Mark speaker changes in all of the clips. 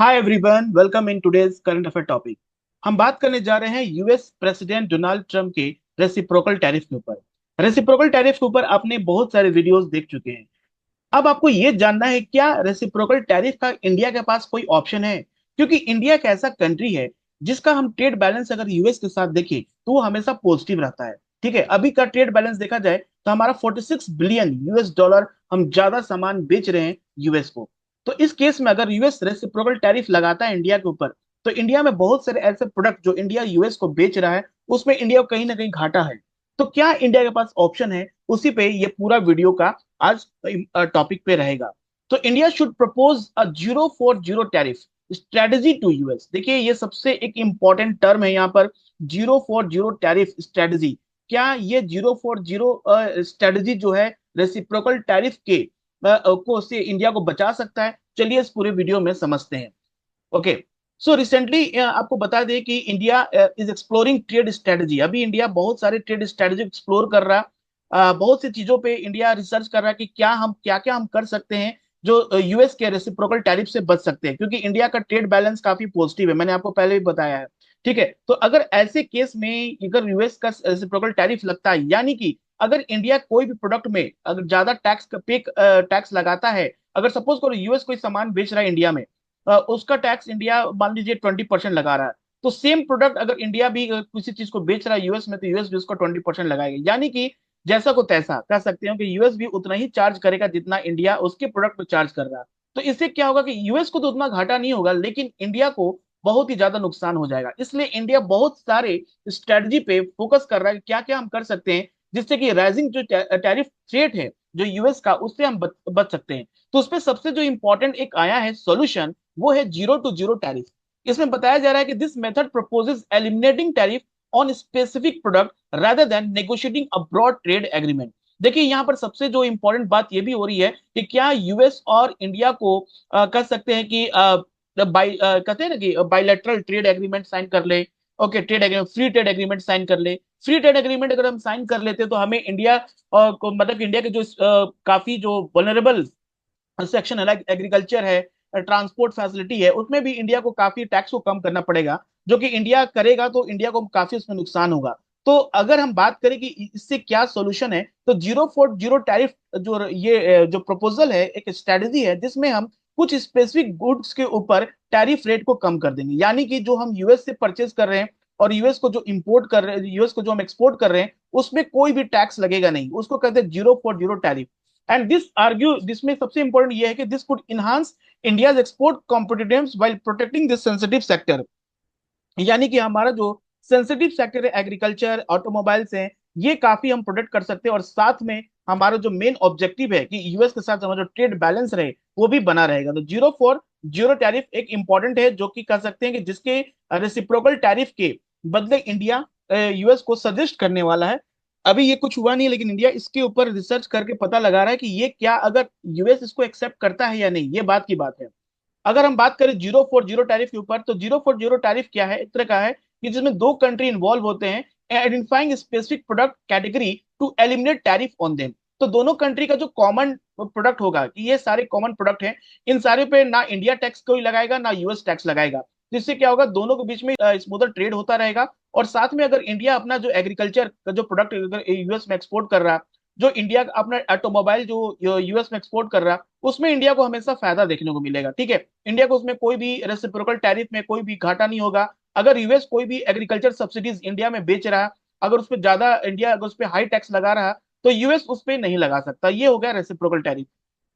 Speaker 1: Hi everyone, welcome in today's current affair topic. हम बात करने जा रहे हैं यूएस प्रेसिडेंट डोनाल्ड ट्रंप के रेसिप्रोकल टैरिफ के ऊपर। रेसिप्रोकल टैरिफ के ऊपर आपने बहुत सारे वीडियोस देख चुके हैं। अब आपको ये जानना है क्या रेसिप्रोकल टैरिफ का इंडिया के पास कोई ऑप्शन है, क्योंकि इंडिया एक ऐसा कंट्री है जिसका हम ट्रेड बैलेंस अगर यूएस के साथ देखें तो वो हमेशा पॉजिटिव रहता है। ठीक है, अभी का ट्रेड बैलेंस देखा जाए तो हमारा 46 बिलियन यूएस डॉलर हम ज्यादा सामान बेच रहे हैं यूएस को। तो इस केस में अगर यूएस रेसिप्रोकल टैरिफ लगाता है इंडिया के ऊपर, तो इंडिया में बहुत सारे ऐसे प्रोडक्ट जो इंडिया यूएस को बेच रहा है उसमें इंडिया को कहीं ना कहीं घाटा है। तो क्या इंडिया के पास ऑप्शन है, उसी पे ये पूरा वीडियो का आज टॉपिक पे रहेगा। तो India should propose a 040 tariff strategy to US. देखिए, ये सबसे एक इंपॉर्टेंट टर्म है यहाँ पर, 040 टैरिफ स्ट्रेटजी। क्या ये 040 स्ट्रेटजी जो है रेसिप्रोकल टैरिफ के को से इंडिया को बचा सकता है? चलिए इस पूरे वीडियो में समझते हैं। ओके, सो रिसेंटली आपको बता दें कि India is exploring trade strategy. अभी इंडिया बहुत सारे ट्रेड स्ट्रेटजी एक्सप्लोर कर रहा है। बहुत सी चीजों पे इंडिया रिसर्च कर रहा है कि क्या क्या हम कर सकते हैं जो यूएस के रेसिप्रोकल टैरिफ से बच सकते हैं, क्योंकि इंडिया का ट्रेड बैलेंस काफी पॉजिटिव है, मैंने आपको पहले भी बताया है। ठीक है, तो अगर ऐसे केस में अगर यूएस का रेसिप्रोकल टैरिफ लगता है, यानी कि अगर इंडिया कोई भी प्रोडक्ट में अगर ज्यादा टैक्स लगाता है, अगर सपोज करो यूएस कोई सामान बेच रहा है इंडिया में, उसका टैक्स इंडिया मान लीजिए 20% लगा रहा है, तो सेम प्रोडक्ट अगर इंडिया भी किसी चीज को बेच रहा है यूएस में, तो यूएस भी उसको 20% लगाएगा। यानी कि जैसा को तैसा कह सकते हो कि यूएस भी उतना ही चार्ज करेगा जितना इंडिया उसके प्रोडक्ट पे चार्ज कर रहा है। तो इससे क्या होगा कि यूएस को तो उतना घाटा नहीं होगा, लेकिन इंडिया को बहुत ही ज्यादा नुकसान हो जाएगा। इसलिए इंडिया बहुत सारे स्ट्रेटजी पे फोकस कर रहा है कि क्या क्या हम कर सकते हैं जिससे कि राइजिंग जो टैरिफ रेट है जो यूएस का, उससे हम बच सकते हैं। तो उसमें सबसे जो इंपॉर्टेंट एक आया है सॉल्यूशन, वो है 0 to 0 टैरिफ। इसमें बताया जा रहा है कि this method proposes eliminating tariff on specific product rather than negotiating a broad trade agreement. देखिए, यहाँ पर सबसे जो इंपॉर्टेंट बात ये भी हो रही है कि क्या यूएस और इंडिया को कह सकते हैं कि कहते हैं ना कि बाइलेटरल ट्रेड एग्रीमेंट साइन कर ले। Okay, trade agreement, free trade agreement sign कर ले। फ्री ट्रेड एग्रीमेंट अगर हम साइन कर लेते तो हमें इंडिया को, मतलब इंडिया के जो काफी जो वनरेबल सेक्शन है, लाइक एग्रीकल्चर है, ट्रांसपोर्ट फैसिलिटी है, उसमें भी इंडिया को काफी टैक्स को कम करना पड़ेगा। जो कि इंडिया करेगा तो इंडिया को काफी उसमें नुकसान होगा। तो अगर हम बात करें कि इससे क्या सोल्यूशन है, तो 0 for 0 टैरिफ जो ये जो प्रपोजल है, एक स्ट्रेटजी है जिसमें हम कुछ स्पेसिफिक गुड्स के ऊपर टैरिफ रेट को कम कर देंगे। यानी कि जो हम यूएस से परचेज कर रहे हैं और यूएस को जो इंपोर्ट कर रहे हैं, यूएस को जो हम एक्सपोर्ट कर रहे हैं, उसमें कोई भी टैक्स लगेगा नहीं। उसको कहते हैं 0 for 0 टैरिफ। एंड दिसमें सबसे इंपॉर्टेंट ये है कि this could enhance India's export competitiveness while protecting this sensitive sector. यानी कि हमारा जो सेंसिटिव सेक्टर है, एग्रीकल्चर, ऑटोमोबाइल्स हैं, ये काफी हम प्रोटेक्ट कर सकते हैं। और साथ में हमारा जो मेन ऑब्जेक्टिव है कि यूएस के साथ हमारा जो ट्रेड बैलेंस रहे, वो भी बना रहेगा। तो 0 for 0 टैरिफ एक इंपॉर्टेंट है, जो कि कह सकते हैं कि जिसके रेसिप्रोकल टैरिफ के बदले इंडिया यूएस को सजेस्ट करने वाला है। अभी ये कुछ हुआ नहीं, लेकिन इंडिया इसके ऊपर रिसर्च करके पता लगा रहा है कि ये क्या, अगर यूएस इसको एक्सेप्ट करता है या नहीं, ये बात की बात है। अगर हम बात करें 0 for 0 टैरिफ के ऊपर, तो 0 for 0 टैरिफ क्या है, एक तरह का है कि जिसमें दो कंट्री इन्वॉल्व होते हैं, identifying specific product category to eliminate tariff on them. तो दोनों कंट्री का जो कॉमन प्रोडक्ट होगा, कि ये सारे कॉमन प्रोडक्ट हैं, इन सारे पे ना इंडिया टैक्स कोई लगाएगा ना यूएस टैक्स लगाएगा। तो इससे क्या होगा, दोनों के बीच में स्मूथर ट्रेड होता रहेगा। और साथ में अगर इंडिया अपना जो एग्रीकल्चर का जो प्रोडक्ट अगर यूएस में एक्सपोर्ट कर रहा है, जो इंडिया अपना ऑटोमोबाइल जो यूएस में एक्सपोर्ट कर रहा है, उसमें इंडिया को हमेशा फायदा देखने को मिलेगा। ठीक है, इंडिया को उसमें कोई भी रेसिप्रोकल टैरिफ में कोई भी घाटा नहीं होगा। अगर यूएस कोई भी एग्रीकल्चर सब्सिडीज इंडिया में बेच रहा है, अगर उस पर ज्यादा इंडिया अगर उस पर हाई टैक्स लगा रहा है, तो यूएस उस पर नहीं लगा सकता। ये हो गया रेसिप्रोकल टैरिफ।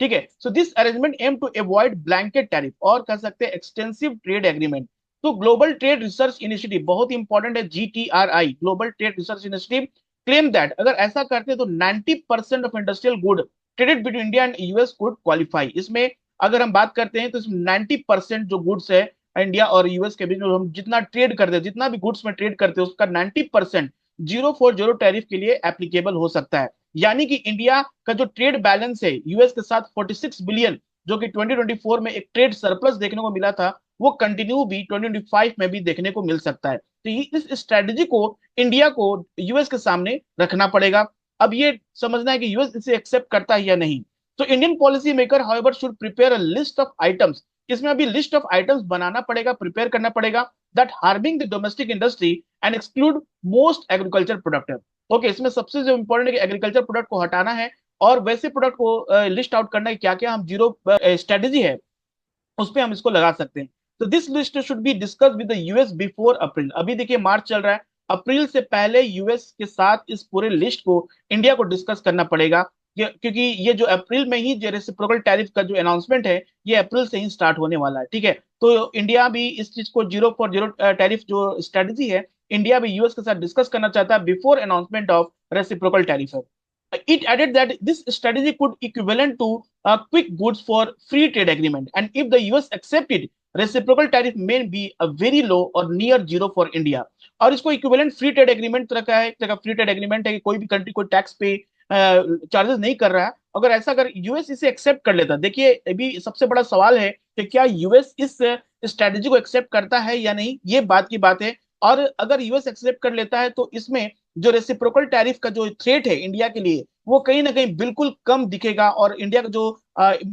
Speaker 1: ठीक है, so this arrangement aim to avoid blanket tariff, और कह सकते हैं एक्सटेंसिव ट्रेड एग्रीमेंट। तो ग्लोबल ट्रेड रिसर्च इनिशिएटिव बहुत इंपॉर्टेंट है, GTRI, global trade research initiative, claim that अगर ऐसा करते तो 90% of industrial good traded between India and US could qualify. इसमें अगर हम बात करते हैं तो इसमें 90% जो गुड्स है इंडिया और यूएस के बीच में, हम जितना ट्रेड करते हैं, जितना भी गुड्स में ट्रेड करते हैं, उसका 90% 0 for 0 टैरिफ के लिए एप्लीकेबल हो सकता है। यानी कि इंडिया का जो ट्रेड बैलेंस है यूएस के साथ 46 बिलियन, जो कि 2024 में एक ट्रेड सरप्लस देखने को मिला था, वो कंटिन्यू भी 2025 में भी देखने को मिल सकता है। तो इस स्ट्रेटजी को इंडिया को यूएस के सामने रखना पड़ेगा। अब ये समझना है कि यूएस इसे एक्सेप्ट करता है या नहीं। तो Indian policy maker however should prepare a list of items इसमें अभी लिस्ट ऑफ आइटम्स बनाना पड़ेगा, प्रिपेयर करना पड़ेगा that harming the domestic industry and exclude most agriculture product. Okay, इसमें सबसे जो इंपॉर्टेंट है कि एग्रीकल्चर प्रोडक्ट को हटाना है और वैसे प्रोडक्ट को लिस्ट आउट करना है क्या क्या हम जीरो स्ट्रेटेजी है उस पे हम इसको लगा सकते हैं। तो this list should be discuss with the US before April. अभी देखिए मार्च चल रहा है, अप्रैल से पहले यूएस के साथ इस पूरे लिस्ट को इंडिया को डिस्कस करना पड़ेगा, क्योंकि ये जो अप्रैल में ही जो रेसिप्रोकल टैरिफ का जो अनाउंसमेंट है ये अप्रैल से ही स्टार्ट होने वाला है। ठीक है, तो इंडिया भी इस चीज को जीरो फॉर जीरो टैरिफ जो स्ट्रेटेजी है इंडिया भी यूएस के साथ डिस्कस करना चाहता है before announcement of reciprocal tariff. It added that this strategy could equivalent to quick goods for free trade agreement, and if the US accepted, reciprocal tariff may be a very low or near zero for India। और इसको equivalent free trade agreement तरह का है, एक तरह का free trade agreement है कि कोई भी कंट्री कोई टैक्स पे चार्जेस नहीं कर रहा है। अगर ऐसा अगर यूएस इसे एक्सेप्ट कर लेता, देखिए अभी सबसे बड़ा सवाल है कि क्या यूएस इस स्ट्रेटेजी को एक्सेप्ट करता है या नहीं, ये बात की बात है। और अगर यूएस एक्सेप्ट कर लेता है तो इसमें जो रेसिप्रोकल टैरिफ का जो थ्रेट है इंडिया के लिए वो कहीं ना कहीं बिल्कुल कम दिखेगा, और इंडिया का जो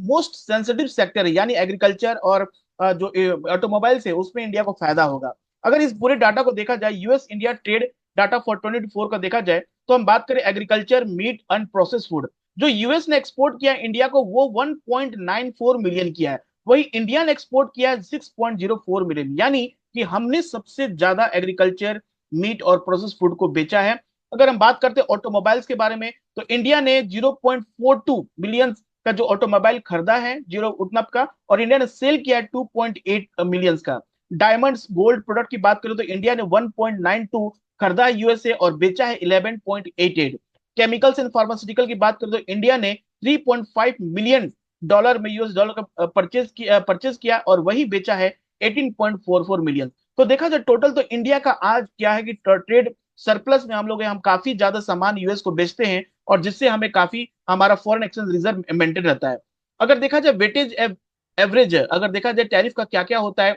Speaker 1: मोस्ट सेंसिटिव सेक्टर है यानी एग्रीकल्चर और जो ऑटोमोबाइल्स है उसमें इंडिया को फायदा होगा। अगर इस पूरे डाटा को देखा जाए, US India trade data for 2024 का देखा जाए, तो हम बात करें agriculture, meat and process food, जो यूएस ने एक्सपोर्ट किया इंडिया को वो 1.94 मिलियन किया है, वही इंडिया ने एक्सपोर्ट किया है 6.04 मिलियन, यानी कि हमने सबसे ज्यादा एग्रीकल्चर, मीट और प्रोसेस फूड को बेचा है। अगर हम बात करते हैं ऑटोमोबाइल्स के बारे में, तो इंडिया ने 0.42 मिलियन का जो ऑटोमोबाइल खरीदा है जीरो उतना का, और इंडिया ने सेल किया है 2.8 मिलियन का। डायमंड्स गोल्ड प्रोडक्ट की बात करें तो इंडिया ने 1.92 खरीदा है यूएसए और बेचा है 11.88। केमिकल्स एंड फार्मास्यूटिकल की बात करें तो इंडिया ने 3.5 मिलियन डॉलर में यूएस डॉलर का परचेज किया और वही बेचा है 18.44 मिलियन। तो देखा जाए टोटल तो इंडिया का आज क्या है कि ट्रेड सरप्लस में हम लोग हैं, हम काफी ज्यादा सामान यूएस को बेचते हैं और जिससे हमें काफी हमारा फॉरेन एक्सचेंज रिजर्व मेंटेन रहता है। अगर देखा जाए वेटेज एवरेज, अगर देखा जाए टैरिफ का क्या क्या होता है,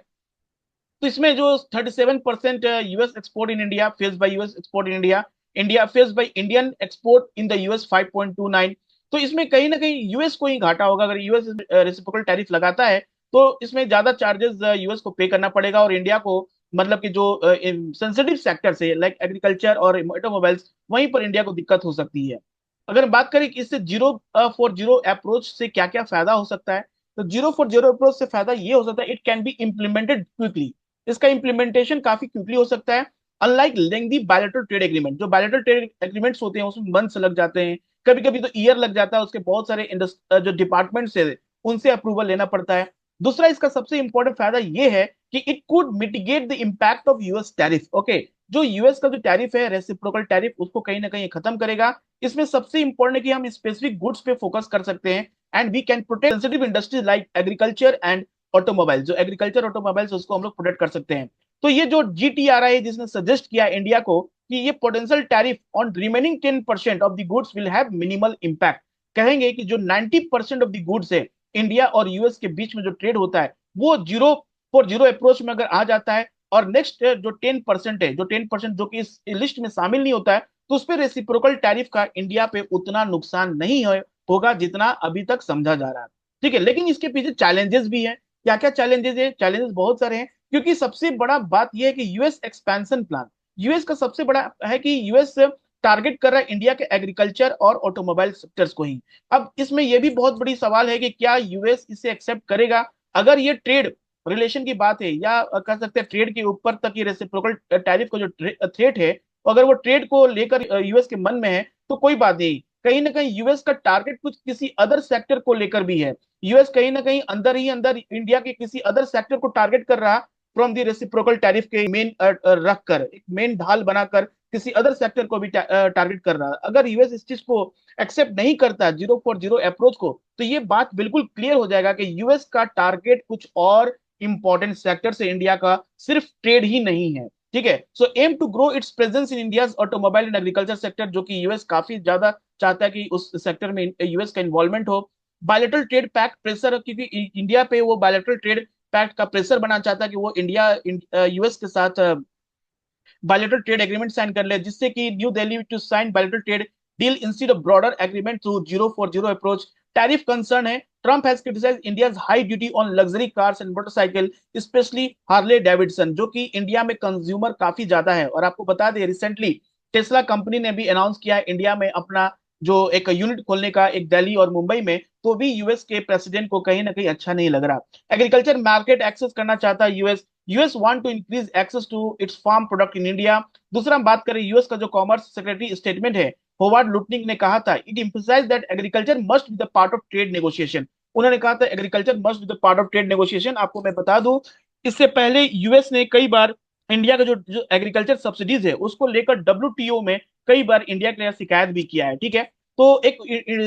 Speaker 1: तो इसमें जो 37% US export in India face by US export in India, India face by Indian export in the US 5.29। तो इसमें कहीं ना कहीं यूएस को ही घाटा होगा, अगर यूएस रेसिप्रोकल टैरिफ लगाता है तो इसमें ज्यादा चार्जेस यूएस को पे करना पड़ेगा, और इंडिया को मतलब कि जो सेंसिटिव सेक्टर से लाइक एग्रीकल्चर और ऑटोमोबाइल्स वहीं पर इंडिया को दिक्कत हो सकती है। अगर बात करें कि इससे जीरो फॉर जीरो अप्रोच से क्या क्या फायदा हो सकता है, तो जीरो फॉर जीरो अप्रोच से फायदा ये हो सकता है it can be implemented quickly, इसका इंप्लीमेंटेशन काफी क्विकली हो सकता है। Unlike lengthy bilateral trade agreement, जो बायलैटरल ट्रेड एग्रीमेंट्स होते हैं उसमें मंथ्स लग जाते हैं, कभी कभी तो ईयर लग जाता है, उसके बहुत सारे जो डिपार्टमेंट्स है उनसे अप्रूवल लेना पड़ता है। दूसरा इसका सबसे इंपॉर्टेंट फायदा ये है कि it could mitigate the impact of US tariff. Okay, जो यूएस का जो टैरिफ है रेसिप्रोकल टैरिफ उसको कहीं ना कहीं खत्म करेगा। इसमें सबसे इंपॉर्टेंट है कि हम स्पेसिफिक गुड्स पे फोकस कर सकते हैं and we can protect sensitive industries like agriculture and automobile, जो एग्रीकल्चर ऑटोमोबाइल्स उसको हम लोग प्रोटेक्ट कर सकते हैं। तो ये जो जीटीआरआई है जिसने सजेस्ट किया इंडिया को कि ये potential tariff on remaining 10% of the goods will have minimal impact, कहेंगे कि जो 90% ऑफ द गुड्स है इंडिया और यूएस के बीच में जो ट्रेड होता है वो जीरो फॉर जीरो अप्रोच में अगर आ जाता है, और नेक्स्ट जो 10% है, जो 10% जो कि इस लिस्ट में शामिल नहीं होता है, तो उस पर रेसिप्रोकल टैरिफ का इंडिया पे उतना नुकसान नहीं होगा जितना अभी तक समझा जा रहा है। ठीक है, लेकिन इसके पीछे चैलेंजेस भी हैं। क्या क्या चैलेंजेस है? चैलेंजेस बहुत सारे हैं, क्योंकि सबसे बड़ा बात यह है कि यूएस एक्सपेंशन प्लान, यूएस का सबसे बड़ा है कि यूएस टारगेट कर रहा है इंडिया के एग्रीकल्चर और ऑटोमोबाइल सेक्टर्स को ही। अब इसमें यह भी बहुत बड़ी सवाल है कि क्या यूएस इसे एक्सेप्ट करेगा। अगर ये ट्रेड रिलेशन की बात है या कह सकते हैं ट्रेड के ऊपर तक ये रेसिप्रोकल टैरिफ का जो थ्रेट है, तो अगर वो ट्रेड को लेकर यूएस के मन में है तो कोई बात नहीं, कहीं ना कहीं यूएस का टारगेट कुछ किसी अदर सेक्टर को लेकर भी है। यूएस कहीं ना कहीं अंदर ही अंदर इंडिया के किसी अदर सेक्टर को टारगेट कर रहा, फ्रॉम द रेसिप्रोकल टैरिफ के मेन रखकर एक मेन ढाल बनाकर किसी अदर सेक्टर को भी टारगेट कर रहा है। अगर यूएस इस चीज को एक्सेप्ट नहीं करता जीरो फॉर जीरो अप्रोच को, तो ये बात बिल्कुल क्लियर हो जाएगा कि यूएस का टारगेट कुछ और इंपॉर्टेंट सेक्टर से इंडिया का सिर्फ ट्रेड ही नहीं है। ठीक है, so aim to grow its presence in India automobile and agriculture sector, जो कि यूएस काफी ज्यादा चाहता है कि उस सेक्टर में यूएस का इन्वॉल्वमेंट हो। बायलेटरल ट्रेड पैक्ट प्रेशर, क्योंकि इंडिया पे वो बायलेटरल ट्रेड पैक्ट का प्रेशर बनाना चाहता है कि वो इंडिया यूएस के साथ बायलेटरल ट्रेड एग्रीमेंट साइन कर ले, जिससे कि New Delhi to sign bilateral trade deal instead of broader agreement through zero for zero approach. Tariff concern है Trump has criticized India's high duty on luxury cars and motorcycle, especially Harley Davidson, जो कि India में consumer काफी ज्यादा है। और आपको बता दें, रिसेंटली टेस्ला कंपनी ने भी अनाउंस किया है इंडिया में अपना जो एक यूनिट खोलने का, एक दिल्ली और मुंबई में। तो भी यूएस के प्रेसिडेंट को कहीं ना कहीं अच्छा नहीं लग रहा। एग्रीकल्चर मार्केट एक्सेस करना चाहता है US. US want to increase access to its farm product in India. दूसरा हम बात करें यूएस का जो कॉमर्स सेक्रेटरी स्टेटमेंट है, होवार्ड लुटनिक ने कहा था, it emphasize that agriculture must be the part of trade negotiation. उन्होंने कहा था agriculture must be the part of trade negotiation. आपको मैं बता दूं, इससे पहले यूएस ने कई बार इंडिया का जो एग्रीकल्चर सब्सिडीज है उसको लेकर डब्ल्यूटीओ में कई बार इंडिया के लिए शिकायत भी किया है। ठीक है, तो एक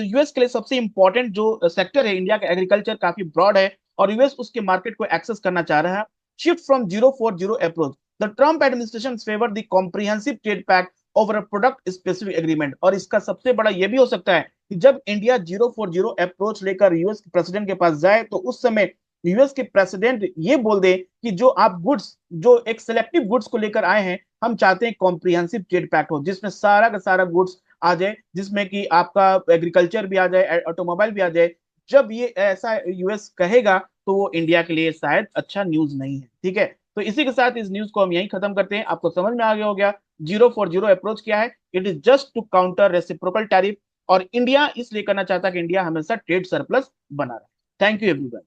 Speaker 1: यूएस के लिए सबसे इंपॉर्टेंट जो सेक्टर है इंडिया का, एग्रीकल्चर काफी ब्रॉड है और यूएस उसके मार्केट को एक्सेस करना चाह रहा है। Shift from 040 approach, the Trump administration favour the comprehensive trade pact over a product specific agreement. और इसका सबसे बड़ा यह भी हो सकता है कि जब इंडिया 040 अप्रोच लेकर यूएस प्रेसिडेंट के पास जाए तो उस समय यूएस के प्रेसिडेंट ये बोल दे कि जो आप गुड्स, जो एक सिलेक्टिव गुड्स को लेकर आए हैं, हम चाहते हैं कॉम्प्रिहेंसिव ट्रेड पैक्ट हो जिसमें सारा का सारा गुड्स आ जाए, जिसमें कि आपका एग्रीकल्चर भी आ जाए, ऑटोमोबाइल भी आ जाए। जब ये ऐसा यूएस कहेगा तो वो इंडिया के लिए शायद अच्छा न्यूज नहीं है। ठीक है, तो इसी के साथ इस न्यूज को हम यहीं खत्म करते हैं। आपको समझ में आ गया हो गया 040 अप्रोच क्या है। It is just to counter reciprocal tariff, और इंडिया इसलिए करना चाहता है कि इंडिया हमेशा ट्रेड सरप्लस बना रहे। Thank you everyone.